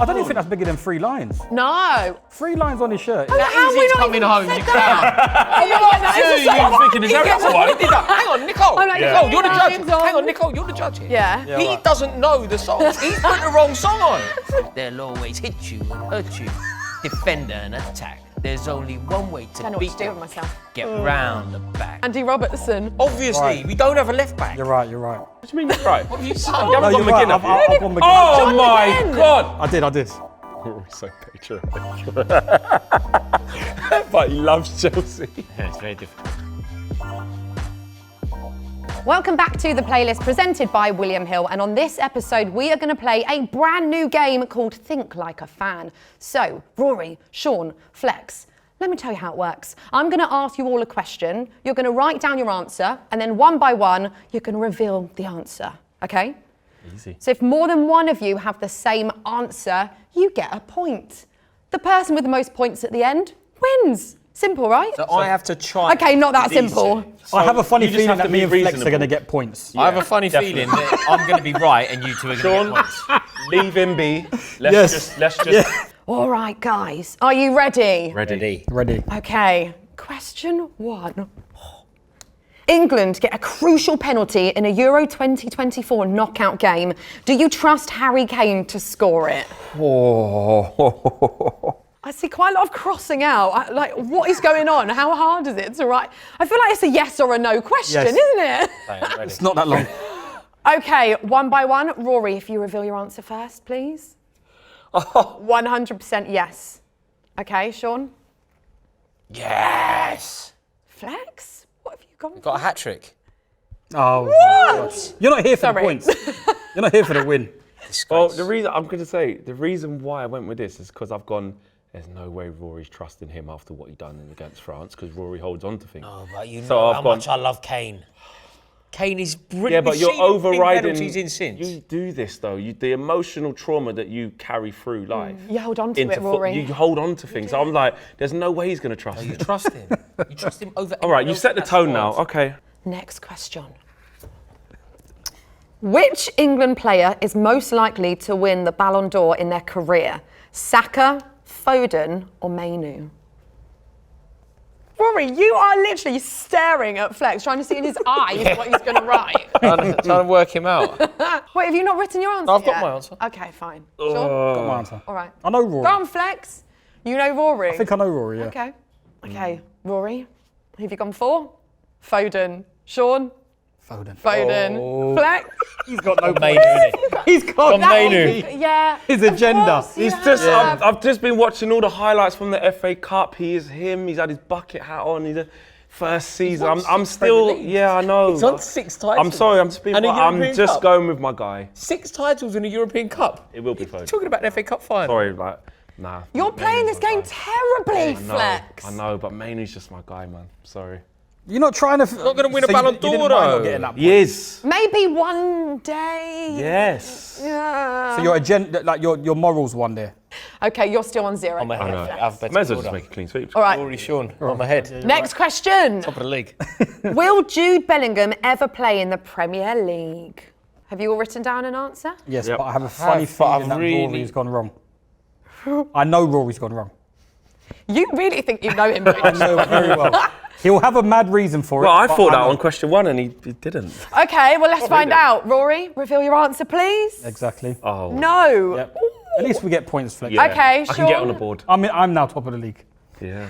I don't even think that's bigger than 3 lines. No. 3 lines on his shirt. How we not coming home, you I'm thinking, is that one? Hang on, Nicole. like, Nicole, you're the judge. James on. Hang on, Nicole, you're the judge here. Yeah. He doesn't know the songs. He's put the wrong song on. They'll always hit you and hurt you. Defender and attack. There's only one way to I don't know beat what to do them. with myself. Get round the back. Andy Robertson. Obviously, Right. we don't have a left back. You're right, you're right. What do you mean you're right? What have you said? You haven't No, got you're right. McGinn, I've have you? gone McGinn. Oh John my McGinn. God! I did. Oh, he's so patriotic. But he loves Chelsea. Yeah, it's very difficult. Welcome back to the playlist presented by William Hill, and on this episode we are going to play a brand new game called Think Like a Fan. So, Rory, Sean, Flex, let me tell you how it works. I'm going to ask you all a question, you're going to write down your answer, and then one by one you're going to reveal the answer, okay? Easy. So if more than one of you have the same answer, you get a point. The person with the most points at the end wins. Simple, right? So I have to try. Okay, not that simple. I have a funny you just feeling have that to me be and Flex are reasonable. going to get points. I have a funny definitely. feeling that I'm going to be right and you two are going to get points. Leave him be. Yes. Let's just. Yeah. All right, guys, are you ready? Ready. Ready. Okay, question 1. England get a crucial penalty in a Euro 2024 knockout game. Do you trust Harry Kane to score it? Oh. I see quite a lot of crossing out. Like, what is going on? How hard is it to write? I feel like it's a yes or a no question, Yes. isn't it? It's not that long. Okay, one by one. Rory, if you reveal your answer first, please. 100% yes. Okay, Sean? Yes. Flex? What have you gone for? Got a hat trick. Oh, What? you're not here for Sorry. the points. You're not here for the win. Well, the reason why I went with this is because I've gone. There's no way Rory's trusting him after what he done against France, because Rory holds on to things. Oh, but you know So I've how gone- much I love Kane. Kane is brilliant. Yeah, but We've you're seen him in overriding. penalties in since. You do this though. The emotional trauma that you carry through life. You hold on to it, Rory. You hold on to things. I'm like, there's no way he's going to trust You you. trust him. You trust him over. All right, you everyone set the else in that tone now. squad. Okay. Next question. Which England player is most likely to win the Ballon d'Or in their career? Saka, Foden, or Mainoo? Rory, you are literally staring at Flex, trying to see in his eyes what he's going to write. Trying to work him out. Wait, have you not written your answer I've got yet? my answer. Okay, fine. Uh, Sure? Got my answer. All right. I know Rory. Go on, Flex. You know Rory. I think I know Rory, yeah. Okay. Okay, Rory, who have you gone for? Foden. Sean? Foden. Foden. Flex? He's got no Mainoo, innit? He's got Mainoo. Yeah. his of agenda. course you He's just. have. I've just been watching all the highlights from the FA Cup. He is him. He's had his bucket hat on. He's the first season. I'm still. Premier Leagues. Yeah, I know. He's on 6 titles. I'm sorry. I'm just being. And a I'm European just Cup. going with my guy. 6 titles in a European Cup. It will be Foden. Talking about the FA Cup final. Sorry, like, nah. You're playing this game terribly, Flex. I know, but Mainoo's just my guy, man. Sorry. You're not trying to... Not gonna win a Ballon d'Or, You didn't mind not though. getting that point. He is. Maybe one day. Yes. Yeah. So your agenda, like your morals won there. Okay, you're still on 0. I'm ahead. I know. Alphabetical May as well just order. make a clean sweep. All right, Rory, Sean, on my head. next question. Top of the league. Will Jude Bellingham ever play in the Premier League? Have you all written down an answer? Yes, Yep. but I have a funny but I've feeling that really- Rory's gone wrong. I know Rory's gone wrong. You really think you know him, don't I you? know it very well. He'll have a mad reason for it. Well, I but thought that know. on question 1 and he didn't. Okay, well, let's find did. out. Rory, reveal your answer, please. Exactly. Oh. No. Yep. At least we get points, Flex. Yeah. Okay, I can Sean. get on the board. I'm now top of the league. Yeah.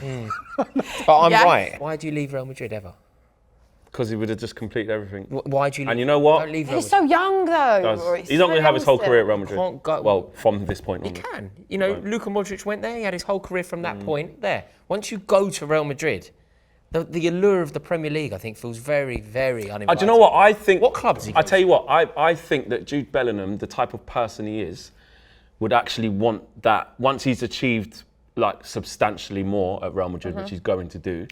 But I'm Yes. right. Why do you leave Real Madrid ever? Because he would have just completed everything. Why do you leave? And you know what? Don't leave Real He's Madrid. so young, though. Does. Rory. He's not going to have his whole career at Real Madrid. Can't go- Well, from this point on. He can. You know, Luka Modric went there. He had his whole career from that point there. Once you go to Real Madrid, the allure of the Premier League, I think, feels very, very uninviting. Do you know what? I think. What club has he I got? tell you what. I think that Jude Bellingham, the type of person he is, would actually want that once he's achieved like substantially more at Real Madrid, which he's going to do.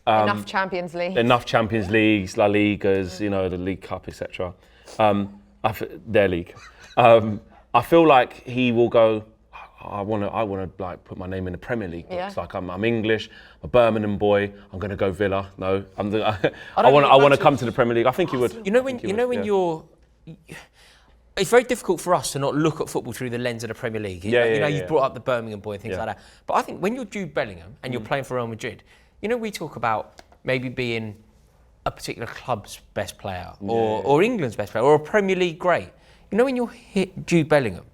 Enough Champions League. Enough Champions Leagues, La Ligas, you know, the League Cup, etc. Their league. I feel like he will go. I want to like put my name in the Premier League books. Yeah. Like I'm English, I'm a Birmingham boy. I'm going to go Villa. No, I don't want think to it come to the Premier League. I think he would. You know when you're it's very difficult for us to not look at football through the lens of the Premier League. You've brought up the Birmingham boy and things like that. But I think when you're Jude Bellingham and you're playing for Real Madrid, we talk about maybe being a particular club's best player or England's best player or a Premier League great. When you're Jude Bellingham,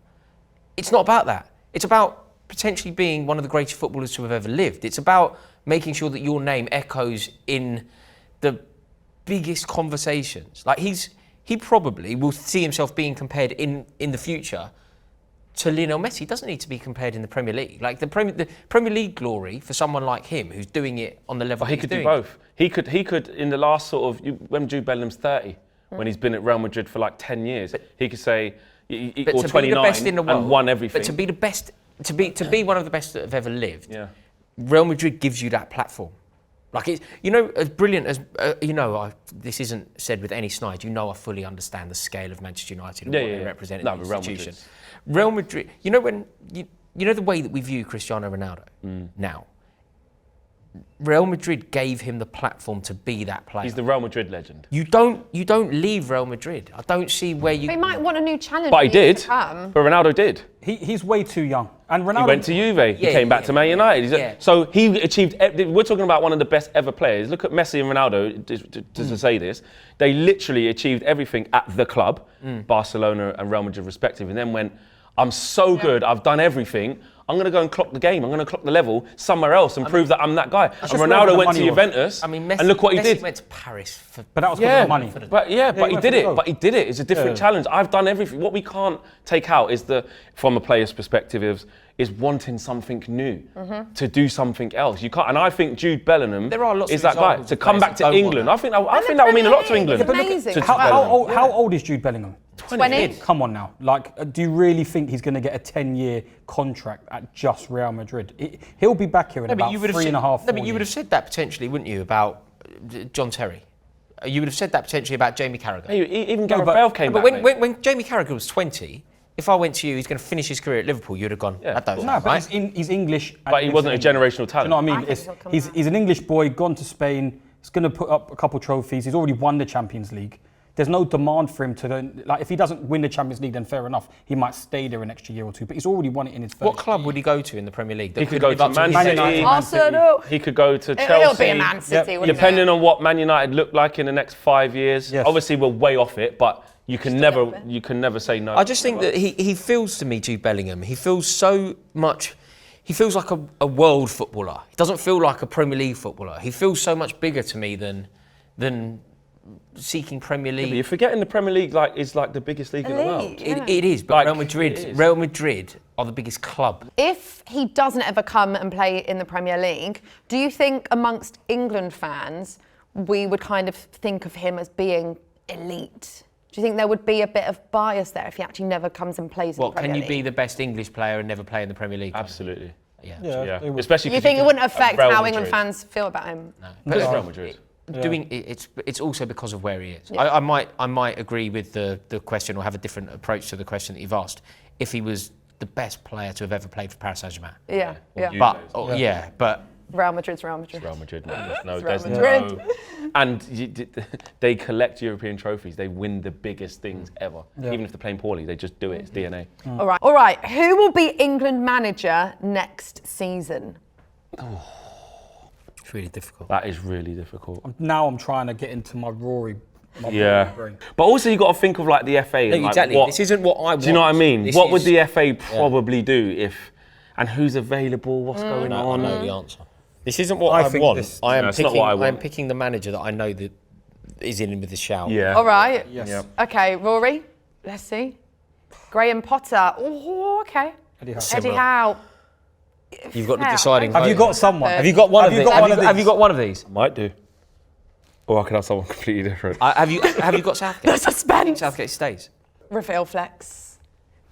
it's not about that. It's about potentially being one of the greatest footballers to have ever lived. It's about making sure that your name echoes in the biggest conversations. Like he probably will see himself being compared in the future to Lionel Messi. He doesn't need to be compared in the Premier League. Like the Premier League glory for someone like him who's doing it on the level he could do both. He could in the last sort of, when Jude Bellingham's 30, when he's been at Real Madrid for like 10 years, he could say, or 29 and won everything. But to be the best, to be one of the best that have ever lived, Real Madrid gives you that platform. Like it's, as brilliant as this isn't said with any snide. I fully understand the scale of Manchester United and what they represent in the institution. Real Madrid. When the way that we view Cristiano Ronaldo now. Real Madrid gave him the platform to be that player. He's the Real Madrid legend. You don't leave Real Madrid. I don't see where you. He might want a new challenge. But he did. But Ronaldo did. He's way too young. And Ronaldo. He went to Juve. He came back to Man United. So he achieved. We're talking about one of the best ever players. Look at Messi and Ronaldo. To say this, they literally achieved everything at the club, Barcelona and Real Madrid respectively, and then went, I'm so good. I've done everything. I'm going to go and clock the game. I'm going to clock the level somewhere else and prove that I'm that guy. And Ronaldo went to Juventus. Messi, and look what he did. Messi went to Paris for. But that was because of the money. But he did it. But he did it. It's a different challenge. I've done everything. What we can't take out is from a player's perspective, is wanting something new, to do something else. You can't. And I think Jude Bellingham is that guy to come back to England. I think that will mean a lot to England. It's amazing. How old is Jude Bellingham? 20. Come on now. Do you really think he's going to get a 10-year contract at just Real Madrid? He'll be back here in about 3.5 but you would have said that potentially, wouldn't you, about John Terry? You would have said that potentially about Jamie Carragher. Even Gareth Bale came back. But when Jamie Carragher was 20, if I went to you, he's going to finish his career at Liverpool, you'd have gone, that don't sound right. He's English. But he wasn't a generational talent. Do you know what I mean? He's an English boy, gone to Spain. He's going to put up a couple trophies. He's already won the Champions League. There's no demand for him to, if he doesn't win the Champions League, then fair enough. He might stay there an extra year or two, but he's already won it in his first. What club would he go to in the Premier League? He could go to Man City. Arsenal. He could go to Chelsea. It'll be a Man City, wouldn't depending on what Man United look like in the next 5 years. Yes. Obviously, we're way off it, but you can never say no. I just think that he feels to me, Jude Bellingham, he feels so much. He feels like a world footballer. He doesn't feel like a Premier League footballer. He feels so much bigger to me than seeking Premier League. Yeah, but you're forgetting the Premier League is the biggest league in the world. It is, but Real Madrid are the biggest club. If he doesn't ever come and play in the Premier League, do you think amongst England fans we would kind of think of him as being elite? Do you think there would be a bit of bias there if he actually never comes and plays in the Premier League? Can you be the best English player and never play in the Premier League? Absolutely. Yeah. Especially. You think it wouldn't affect how England fans feel about him? No. Because Real Madrid. It's also because of where he is. I might agree with the question or have a different approach to the question that you've asked. If he was the best player to have ever played for Paris Saint-Germain. But Real Madrid's Real Madrid. Real Madrid. And they collect European trophies. They win the biggest things ever. Even if they're playing poorly, they just do it. It's DNA. All right. Who will be England manager next season? it's really difficult. That is really difficult. Now I'm trying to get into my Rory. Brain. But also you got to think of like the FA. And exactly. This isn't what I want. Do you know what I mean? What would the FA probably do if, and who's available? What's going on? I know the answer. This isn't what I want. I am picking the manager that I know that is in with the shout. Yeah. All right. Yes. Yep. Okay, Rory. Let's see. Graham Potter. Oh, okay. Eddie Howe. You've got the deciding vote. Have you got someone? Have you got one of these? Have you got one of these? Might do. Or I could have someone completely different. Have you got Southgate? The suspense. Southgate stays. Reveal Flex.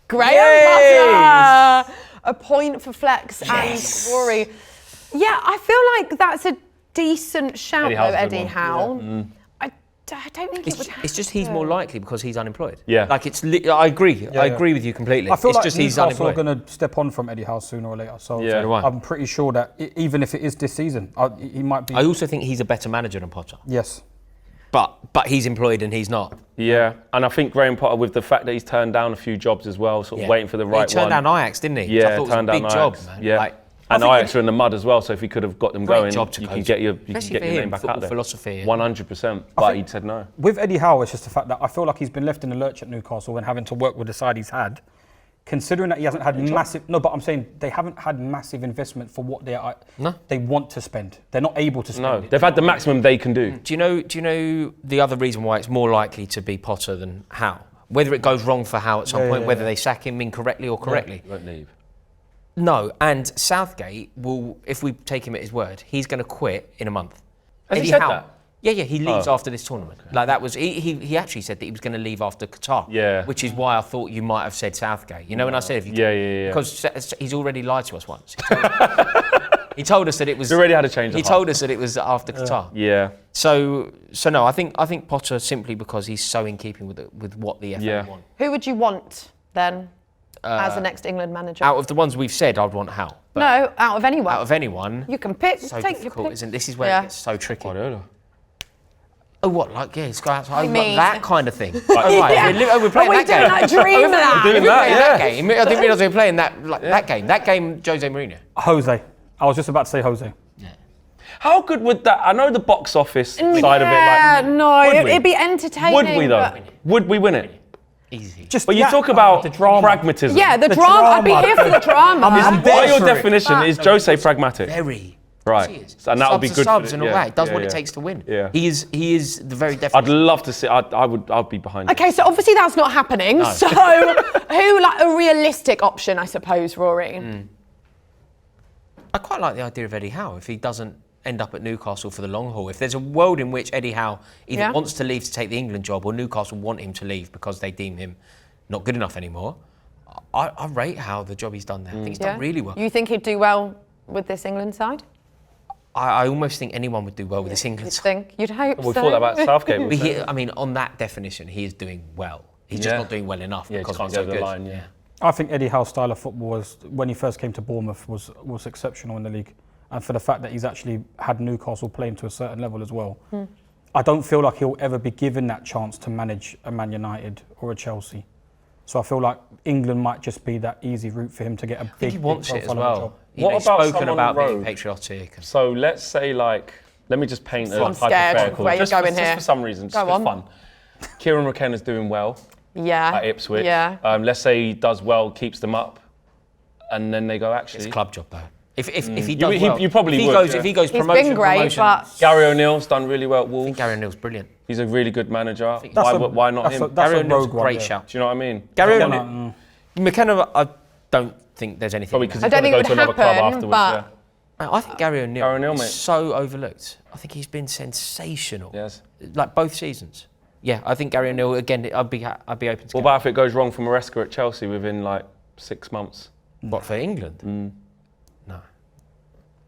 Graham Potter. A point for Flex and Rory. Yeah, I feel like that's a decent shout though, Eddie Howe. Yeah. I don't think it would happen. It's just he's more likely because he's unemployed. Yeah. Like I agree. I agree with you completely. I feel it's like just Newcastle he's unemployed. are going to step on from Eddie Howe sooner or later. So Yeah. I'm pretty sure that even if it is this season, he might be. I also think he's a better manager than Potter. Yes. but he's employed and he's not. Yeah, and I think Graham Potter, with the fact that he's turned down a few jobs as well, sort of waiting for the right one. He turned down Ajax, didn't he? Yeah, I thought turned it was a down big Ajax. job, man. Yeah. And Ajax are in the mud as well, so if he could have got them going, job to you coach. can get your Especially for name him, back football out there. philosophy. 100%, but he said no. With Eddie Howe, it's just the fact that I feel like he's been left in the lurch at Newcastle and having to work with the side he's had. Considering that he hasn't had massive... No, but I'm saying they haven't had massive investment for what they want to spend. They're not able to spend No, it. they've had the maximum they can do. Do you know the other reason why it's more likely to be Potter than Howe? Whether it goes wrong for Howe at some point, whether they sack him incorrectly or correctly. He won't leave. No, and Southgate will, if we take him at his word, he's going to quit in a month. Has he said that? Yeah, he leaves after this tournament. Okay. Like that was he actually said that he was going to leave after Qatar. Yeah. Which is why I thought you might have said Southgate. You know when I said if you because he's already lied to us once. He told us that it was. He already had a change of He heart. told us that it was after Qatar. Yeah. So no, I think Potter simply because he's so in keeping with what the FA want. Who would you want then as the next England manager? Out of the ones we've said, I'd want Howe. No, out of anyone. Out of anyone. You can pick. So take difficult, your pick. isn't it? This is where it gets so tricky. Guardiola. Oh, what? Like, yeah, it's got outside. I mean- that kind of thing. Like, right, Yeah. we're playing Are we that game. doing that dream that? Doing that, That game. I didn't realise we were playing that game. That game, Jose Mourinho. Jose. I was just about to say Jose. How good would that? I know the box office side of it. Yeah, Like, no, would we? it'd be entertaining. Would we though? but- Would we win it? Easy. Just But you talk about the drama. pragmatism. Yeah, the drama. I'd be here for the drama. By your for it. definition, is Jose pragmatic? Very. Right. He is. And that would be Subs are good subs for and the- all yeah, that. It does yeah, what yeah. it takes to win. Yeah. He is the very I'd definition. love to see. I'd be behind. Okay, so obviously that's not happening. So who, like a realistic option, I suppose, Rory? I quite like the idea of Eddie Howe if he doesn't end up at Newcastle for the long haul. If there's a world in which Eddie Howe either wants to leave to take the England job or Newcastle want him to leave because they deem him not good enough anymore, I rate Howe the job he's done there. I think he's done really well. You think he'd do well with this England side? I almost think anyone would do well with this England You'd side. think. You'd hope We so. thought that about Southgate. But I mean, on that definition, he is doing well. He's just not doing well enough Yeah, because just he's can't so go over good. the line. Yeah. I think Eddie Howe's style of football was, when he first came to Bournemouth, was exceptional in the league. And for the fact that he's actually had Newcastle playing to a certain level as well. I don't feel like he'll ever be given that chance to manage a Man United or a Chelsea. So I feel like England might just be that easy route for him to get a big, I think he wants big it as profile of a well. job. He's What about spoken someone about being rogue? patriotic. So let's say, like, let me just paint a I'm scared hypothetical. where you're just going for, here. Just for some reason, just Go for on. fun. Kieran McKenna's doing well Yeah. at Ipswich. Yeah. Let's say he does well, keeps them up, and then they go, actually. It's a club job though. If he does You- well, you probably if he would, goes, yeah. if he goes He's promotion, been great, promotion, but Gary O'Neill's done really well at Wolves. Gary O'Neill's brilliant. He's a really good manager. That's Why not him? that's Gary a O'Neill's a rogue one, great yeah. shout. Do you know what I mean? Gary Yeah, O'Neill, McKenna, I don't think there's anything. Probably in because that. he's I going don't to think go it to would another club happen, afterwards. but- I think Gary O'Neill, Gary O'Neill, is mate. so overlooked. I think he's been sensational. Yes. Like both seasons. Yeah, I think Gary O'Neill again. I'd be open to. What about if it goes wrong for Maresca at Chelsea within like 6 months? what for England? No.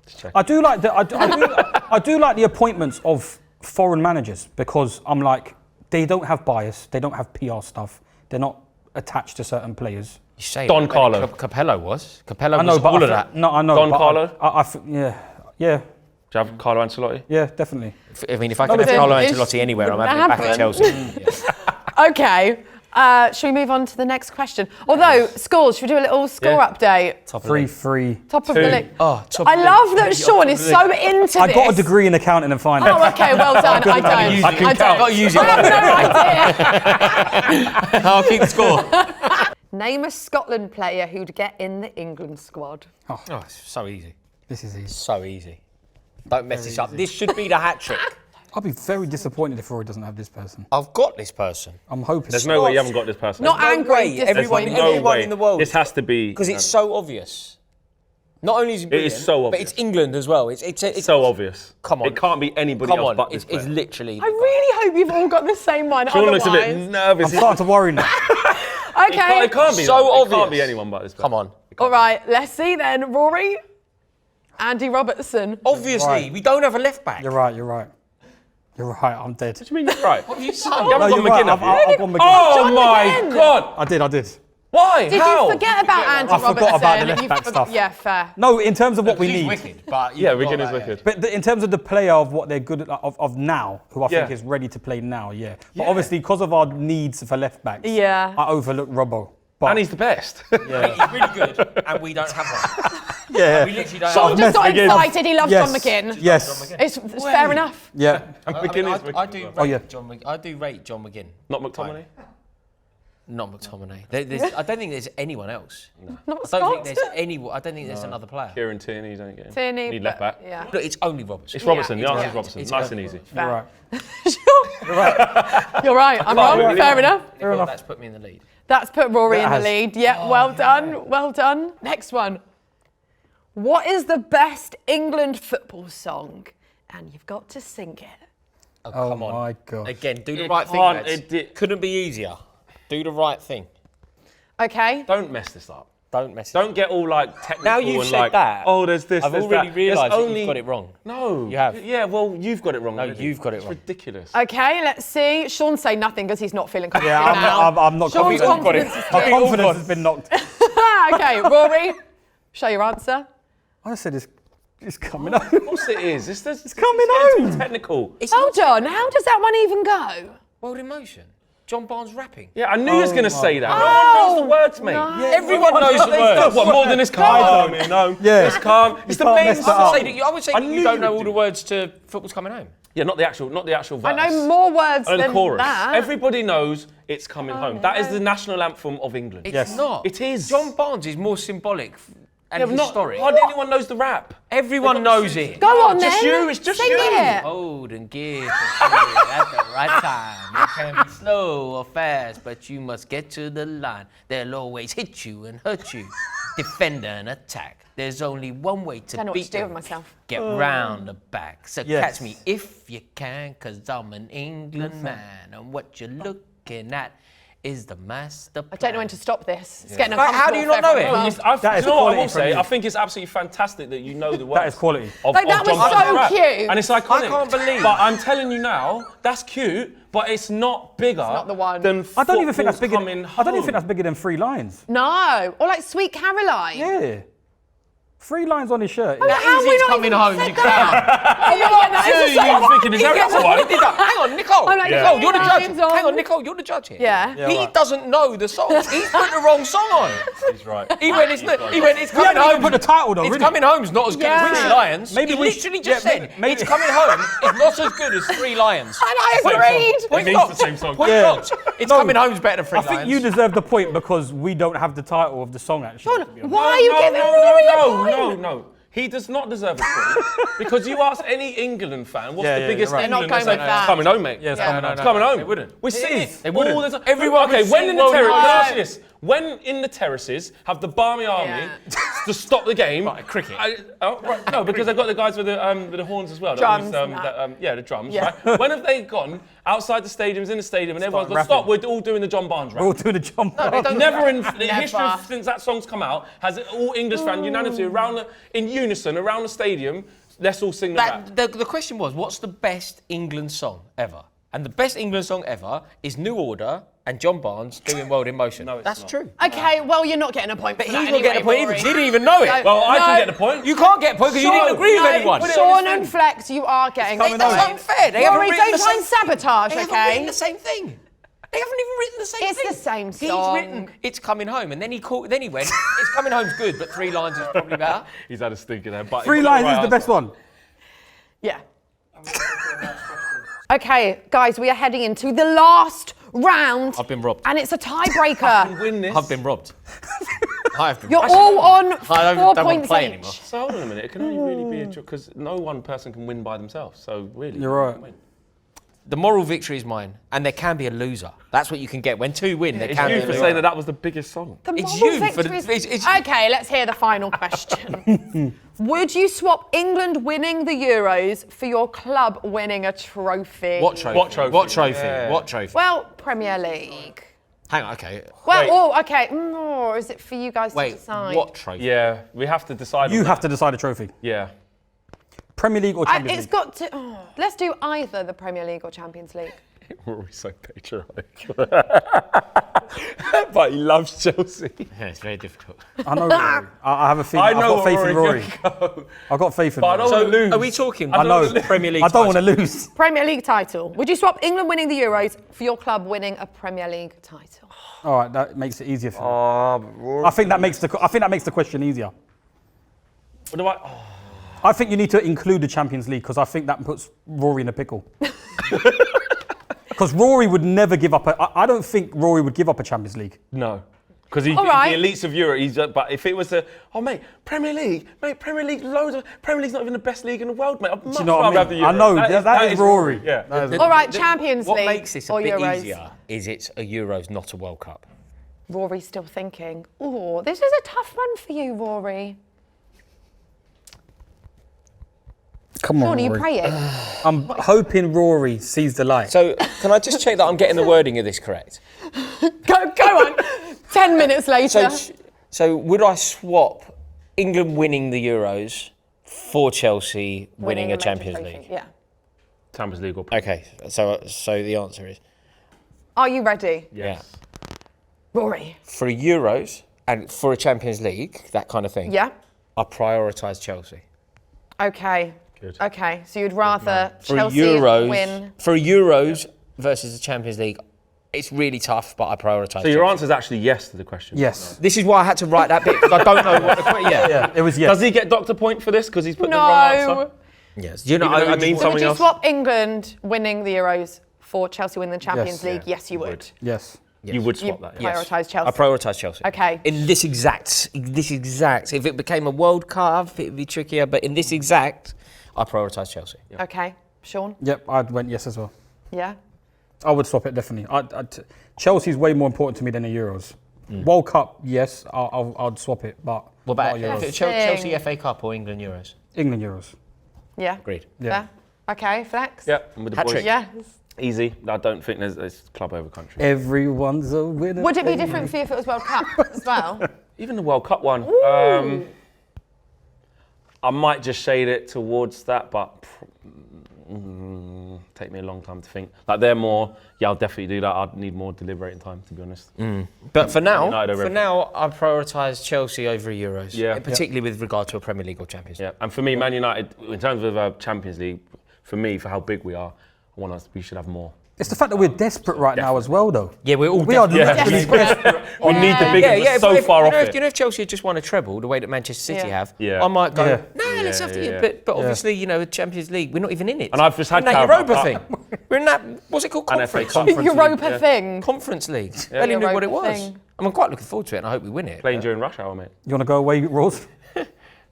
Just check. I do like I do like the appointments of foreign managers because I'm like, they don't have bias, they don't have PR stuff, they're not attached to certain players. You say Don that, Carlo. Capello was. Capello I know, was but all I of feel- that. No, I know. Don but Carlo? Yeah, Do you have Carlo Ancelotti? yeah, definitely. I mean, if I can have but Carlo it's- Ancelotti anywhere, I'm having him back at happen. Chelsea. Okay. Should we move on to the next question? Although, scores, should we do a little score Yeah. update? Top of the league. 3-3. Top of the league. Oh, top I of the love league. that Sean is so into I this. got a degree in accounting and finance. Oh, okay, well done. I don't. use it. I don't. Got to use it. I have no idea. I'll keep the score. Name a Scotland player who'd get in the England squad. Oh, it's so easy. This is easy. So easy. Don't mess this up. This should be the hat trick. I'll be very disappointed if Rory doesn't have this person. I've got this person. I'm hoping. There's no way you haven't got this person. Not angry. way. just- Everyone- There's no everyone way. in the world. This has to be. Because it's so obvious. Not only is he brilliant, so but obvious. it's England as well. It's so obvious. Come on. It can't be anybody Come else on. but this It's player. literally. I really hope you've all got the same one. Sean looks a bit Otherwise, nervous. I'm starting to worry now. okay. It can't be. So that. obvious. It can't be anyone but this player. Come on. All right. Let's see then. Rory, Andy Robertson. Obviously, Right. we don't have a left back. You're right. You're right. I'm dead. What do you mean you're right? What have you said? You haven't No, got you're right. McGinn, have you? I've gone McGinn. Oh John my McGinn. God! I did. Why? Did How? you forget about Andy I forgot Robertson? about the left You back stuff. Yeah, fair. No, in terms of what we He's need. wicked, but Yeah, Wigan is wicked. But in terms of the player of what they're good at, of now, who I think Yeah. is ready to play now, yeah. But Yeah. obviously, because of our needs for left backs, Yeah. I overlook Robbo. But And he's the best. he's really good, and we don't have one. yeah, We literally don't Sean have just got McGinn. excited. He loves yes, John McGinn. Yes, It's fair enough. yeah. I do rate yeah. I do rate John McGinn. Not McTominay. Not McTominay. I don't think there's anyone else. Not I don't think Scott. there's I don't think there's another player. Kieran Tierney, you don't get him. Tierney, Need left back. Yeah. Look, it's only Robertson. It's Robertson. Yeah. The answer Yeah. is Robertson. It's Nice and Robertson. easy. You're right. You're right. I'm wrong. really Fair wrong. enough. Well, that's put me in the lead. That's put Rory That in the has. lead. Yeah, well done. Well done. Next one. What is the best England football song? And you've got to sing it. Oh, Oh come on. my God. Again, do the It right thing. can't- lads. Couldn't be easier. Do the right thing. Okay. Don't mess this up. Don't mess it Don't get all like technical. Now you've and said like, that, oh, there's this. I've there's already that. realised There's that you've got it wrong. No. You have. Yeah, well, you've got it wrong. No, already. you've got it It's wrong. ridiculous. Okay, let's see. Sean say nothing because he's not feeling confident Yeah, now. I'm not Sean's confident. confidence is My good. confidence has been knocked. Okay, Rory, show your answer. I said it's coming up. Of course it is. It's coming getting home. too technical. Hold on, how does that one even go? World in Motion. John Barnes rapping. Yeah, I knew you was going to say that. No one Oh, knows the words, mate. no. Yeah, Everyone knows the words. What, more than it's calm? No. Yeah. It's calm. It's the can't main mess that I up. would say I would say I that knew you don't you know would all do the words to Football's Coming Home. Yeah, not the actual verse. I know more words I know than the chorus. that. Everybody knows it's coming home. That is the national anthem of England. It's Yes. not. It is. John Barnes is more symbolic and Yeah, but historic. hardly anyone knows the rap. Everyone knows it. Go on just then. you, it's just Sing you. it. Hold and give and give at the right time. It can be slow or fast, but you must get to the line. They'll always hit you and hurt you. Defend and attack. There's only one way to Don't know what beat to do them. with myself. Get round the back. So Yes. catch me if you can, 'cause I'm an England man. And what you're looking at is the master plan. I don't know when to stop this. It's getting Right, how do you not know it? uncomfortable for everyone. That is you know what I quality will from say? you. I think it's absolutely fantastic that you know the words. That is quality. Like, that was John Barnes' so rap. cute. And it's iconic. I can't believe- But I'm telling you now, that's cute, but it's not bigger not the one. than I don't even think that's Football's bigger. Coming I don't even Home. think that's bigger than 3 lines. No, or like Sweet Caroline. Yeah, 3 lines on his shirt. How Easy, we it's not coming even home, said you that? Oh, yeah, yeah, that is You so- thinking, is that the one? Hang on, Nicole. I'm like, Nicole, you're the yeah. judge. Hands on. Hang on, Nicole, you're the judge here. Yeah. Yeah, He right. doesn't know the song. He's put the wrong song on. He's right. He went, it's He's right. it's We coming haven't even home. put the title though, It's really. coming home's not as good Yeah. as 3 Lions. Maybe he we literally should- just yeah, said maybe- it's coming home is not as good as 3 Lions. And I Same song. agreed. It Point means blocked. the same song. Point Yeah. blocked. It's No, coming home's better than 3 I think Lions. you deserve the point because we don't have the title of the song actually. to be honest. Why are you giving Rory a point? No. He does not deserve a point because you ask any England fan what's Yeah, the yeah, biggest you're right. England, They're not going they say, with that. it's coming home, mate. Yeah, it's Yeah. coming home. It's coming home. They wouldn't. We see it. They wouldn't. all the time. Everyone Okay, would when sing in the World terraces, War can I II. ask you this? When in the terraces have the Barmy Army to stop the game? Right, cricket. Right, no, because they've got the guys with the horns as well. that Drums use, and that. yeah, the drums. Yeah. Right? When have they gone outside the stadiums, in the stadium, and everyone's gone, rapping. stop, we're all doing the John Barnes rap? We're all doing the jump. they don't- Never in the Never. history of, since that song's come out has all English fans unanimously in unison around the stadium. Let's all sing the rap. The question was, what's the best England song ever? And the best England song ever is New Order and John Barnes doing World in Motion. No, it's That's not. true. Okay, well, you're not getting a point. But for he's that not getting a point anyway, either. 'Cause Rory. he didn't even know it. No. Well, I No. can get the point. You can't get a point because you didn't agree with No, anyone. Sean and Flex, you are getting coming it. home. That's unfair. They haven't Rory, written don't the try same- and sabotage, They haven't okay? written the same thing. They haven't even written the same It's thing. the same He's song. written It's Coming Home, and then he went, It's Coming Home's good, but 3 lines is probably better. He's had a stinker there. But 3 he got lines the right is the best answer. one. Yeah. Okay, guys, we are heading into the last round. I've been robbed. And it's a tiebreaker. Win this. I've been robbed. I have been You're robbed. all on I 4 don't want to points play each. anymore. So hold on a minute. It can only really be a draw because no one person can win by themselves. So really, You're right. win. The moral victory is mine, and there can be a loser. That's what you can get. When 2 win, there It's can be you a for loser. saying that was the biggest song. The It's moral you for the- victories- it's- Okay, let's hear the final question. Would you swap England winning the Euros for your club winning a trophy? What trophy? What trophy? What trophy? Yeah. What trophy? Well, Premier League. Hang on, okay. Well, Wait. oh, okay. Or is it for you guys to Wait, decide? what trophy? Yeah, we have to decide. You on have that. to decide a trophy. Yeah. Premier League or Champions It's League? got to. Oh, let's do either the Premier League or Champions League. Rory's so patriotic. But he loves Chelsea. Yeah, it's very difficult. I know Rory. I have a feeling. I've got faith in Rory. I've got faith in But I Rory. don't want to lose. Are we talking? I know. Premier League. I don't want to title? lose. Premier League title. Would you swap England winning the Euros for your club winning a Premier League title? All right, that makes it easier for me. Rory. I think that makes the question easier. What do I? I think you need to include the Champions League because I think that puts Rory in a pickle. Because Rory would never give up. I don't think Rory would give up a Champions League. No. Because he's All right. the elites of Europe. But if it was Premier League, loads of Premier League's not even the best league in the world, mate. I'd much Do you know what rather I have the mean? Euros. I know that is Rory. Yeah. That is All right, Champions What League makes this a or bit Euros? easier is it's a Euros, not a World Cup. Rory's still thinking. Oh, this is a tough one for you, Rory. Come Sean, on, are you Rory. praying? I'm hoping Rory sees the light. So, can I just check that I'm getting the wording of this correct? go on. 10 minutes later. So would I swap England winning the Euros for Chelsea winning a major Champions trophy. League? Yeah. Champions League or Okay, so the answer is Are you ready? yeah. Rory. For Euros and for a Champions League, that kind of thing. Yeah. I prioritise Chelsea. Okay. Good. Okay, so you'd rather For Chelsea Euros, win. for Euros versus the Champions League, it's really tough, but I prioritise. So your Chelsea. answer is actually yes to the question. Yes. This is why I had to write that bit because I don't know what the question. Yeah. It was yes. Does he get doctor point for this because he's put the wrong No. answer? Yes. You know, Even though it means So would something you else? swap England winning the Euros for Chelsea winning the Champions Yes. League? Yeah, Yes, you would. Yes. You would You swap that. Yeah. prioritise Chelsea. I prioritise Chelsea. Okay. In this exact, if it became a World Cup, it'd be trickier. But in this exact, I prioritise Chelsea. Okay. Sean? Yep, I went yes as well. Yeah? I would swap it definitely. Chelsea's way more important to me than the Euros. World Cup, yes, I'd swap it, but What about not Euros. Chelsea FA Cup or England Euros? England Euros. Yeah? Agreed. Yeah. Fair? Okay, Flex? Yeah, I'm with the Hat-trick. boys. Yes. Easy. I don't think there's club over country. Everyone's a winner. Would it be different for you if it was World Cup as well? Even the World Cup one. I might just shade it towards that, but take me a long time to think. Like they're more, I'll definitely do that. I'd need more deliberating time, to be honest. But for now, United over everything. I prioritise Chelsea over Euros. Yeah. Particularly with regard to a Premier League or Champions League. Yeah, and for me, Man United, in terms of Champions League, for me, for how big we are, we should have more. It's the fact that we're desperate right now as well, though. Yeah, we're all We are definitely- literally desperate. We need the big ones. We're so far off it. You know, if Chelsea had just won a treble, the way that Manchester City Yeah. have, Yeah. I might go, Yeah. no, let's have to. Yeah. But obviously, you know, the Champions League, we're not even in it. And I've just had we're in that Carabao Europa Cup. thing. We're in that, what's it called? And FA Conference. Cup. Conference Europa yeah. thing. Conference League. Barely knew what it Europa was. thing. I'm quite looking forward to it and I hope we win it. Playing during rush hour, mate. You want to go away, Rose?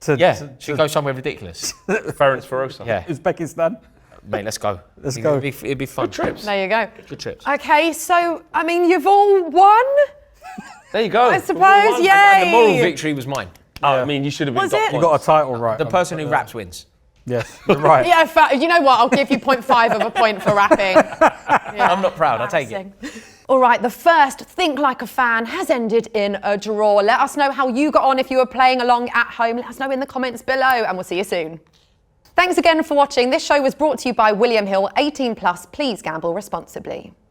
Yeah, should go somewhere ridiculous. Ferencvaros Ferosa. Yeah, Uzbekistan? mate, let's go. Let's go. It'd be fun. Good trips. There you go. Good trips. Okay, so, I mean, you've all won, There you go. I suppose, yay! And the moral victory was mine. I mean, you should have been Was top it? You points. got a title right. The person who raps wins. Yes, you're right. Yeah, you know what? I'll give you 0.5 of a point for rapping. I'm not proud, I'll take it. All right, the first Think Like a Fan has ended in a draw. Let us know how you got on if you were playing along at home. Let us know in the comments below, and we'll see you soon. Thanks again for watching. This show was brought to you by William Hill, 18+. Please gamble responsibly.